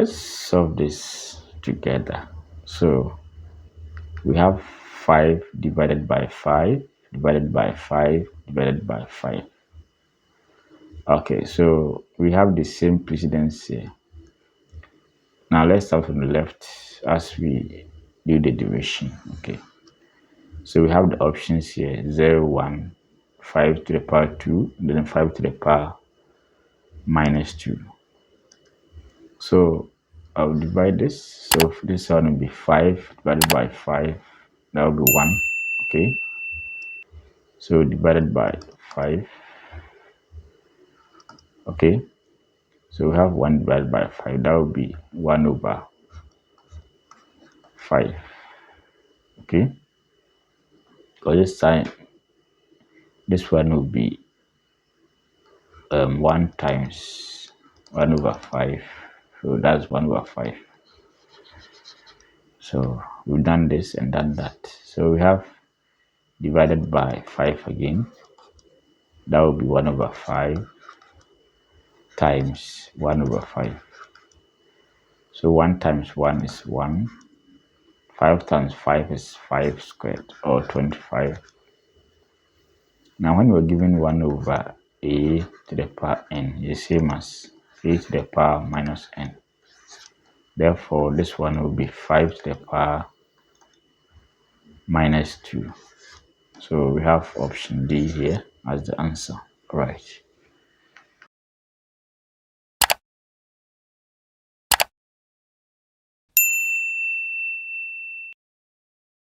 let's solve this together. So we have 5 divided by 5 divided by 5 divided by 5. Okay, so we have the same precedence here. Now let's start from the left as we do the division. Okay, so we have the options here: 0, 1, 5 to the power 2, and then 5 to the power minus 2. So I'll divide this. So this one will be 5 divided by 5. That will be 1. Okay. So divided by 5. Okay. So we have 1 divided by 5. That will be 1 over 5. Okay. For this time, this one will be 1 times 1 over 5. So that's 1 over 5. So we've done this and done that. So we have divided by 5 again. That will be 1 over 5 times 1 over 5. So 1 times 1 is 1. 5 times 5 is 5 squared, or 25. Now when we're given 1 over a to the power n is the same as a to the power minus n. Therefore, this one will be 5 to the power minus 2. So we have option D here as the answer. Right.